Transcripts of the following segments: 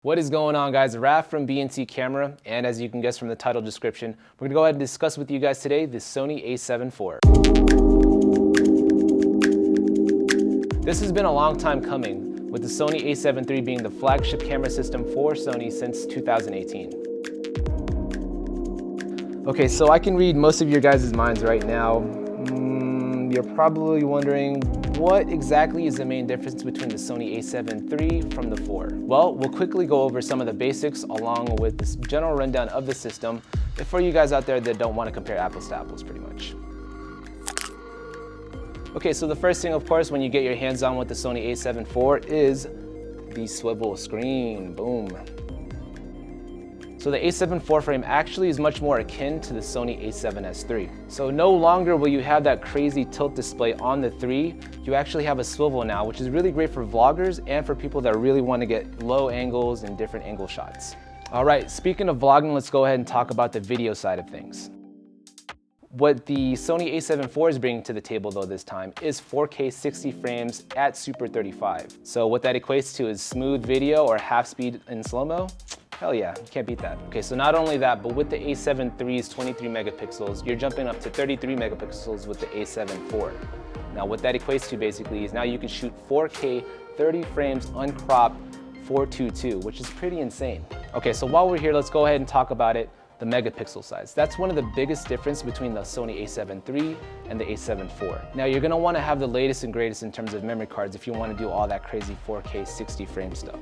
What is going on, guys? Raph from BNC Camera, and as you can guess from the title description, we're gonna go ahead and discuss with you guys today the Sony a7 IV. This has been a long time coming, with the Sony a7 III being the flagship camera system for Sony since 2018. Okay, so I can read most of your guys' minds right now. You're probably wondering, what exactly is the main difference between the Sony a7 III from the 4? Well, we'll quickly go over some of the basics along with this general rundown of the system for you guys out there that don't want to compare apples to apples pretty much. Okay, so the first thing, of course, when you get your hands on with the Sony a7 IV is the swivel screen. Boom. So the a7 IV frame actually is much more akin to the Sony a7S III. So no longer will you have that crazy tilt display on the 3, you actually have a swivel now, which is really great for vloggers and for people that really want to get low angles and different angle shots. All right, speaking of vlogging, let's go ahead and talk about the video side of things. What the Sony a7 IV is bringing to the table though this time is 4K 60 frames at Super 35. So what that equates to is smooth video or half speed in slow-mo. Hell yeah, you can't beat that. Okay, so not only that, but with the a7 III's 23 megapixels, you're jumping up to 33 megapixels with the a7 IV. Now what that equates to basically is now you can shoot 4K 30 frames uncropped 422, which is pretty insane. Okay, so while we're here, let's go ahead and talk about it, the megapixel size. That's one of the biggest difference between the Sony a7 III and the a7 IV. Now you're gonna wanna have the latest and greatest in terms of memory cards if you wanna do all that crazy 4K 60 frame stuff.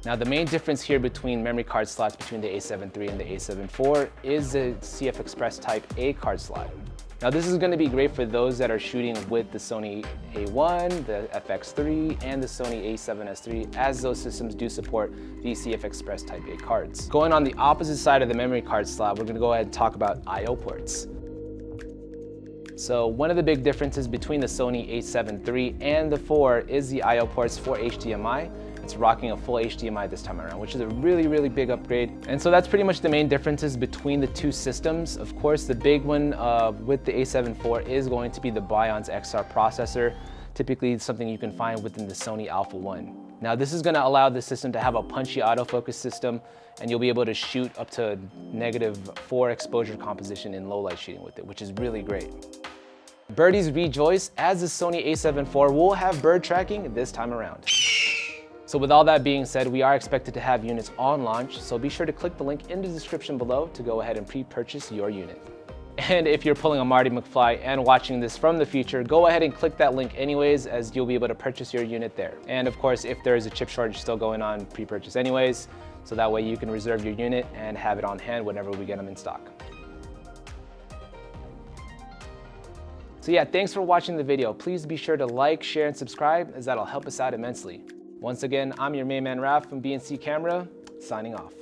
Now the main difference here between memory card slots between the a7 III and the a7 IV is the CF Express Type A card slot. Now this is going to be great for those that are shooting with the Sony a1, the FX3, and the Sony a7S III, as those systems do support the CF Express Type A cards. Going on the opposite side of the memory card slot, we're going to go ahead and talk about I/O ports. So one of the big differences between the Sony a7 III and the 4 is the I/O ports for HDMI. It's rocking a full HDMI this time around, which is a really big upgrade. And so that's pretty much the main differences between the two systems. Of course, the big one with the a7 IV is going to be the Bionz XR processor, typically something you can find within the Sony Alpha 1. Now this is gonna allow the system to have a punchy autofocus system, and you'll be able to shoot up to -4 exposure composition in low light shooting with it, which is really great. Birdies rejoice, as the Sony a7 IV will have bird tracking this time around. So with all that being said, we are expected to have units on launch, so be sure to click the link in the description below to go ahead and pre-purchase your unit. And if you're pulling a Marty McFly and watching this from the future, go ahead and click that link anyways, as you'll be able to purchase your unit there. And of course, if there is a chip shortage still going on, pre-purchase anyways, so that way you can reserve your unit and have it on hand whenever we get them in stock. So yeah, thanks for watching the video. Please be sure to like, share, and subscribe, as that'll help us out immensely. Once again, I'm your main man Raph from BNC Camera, signing off.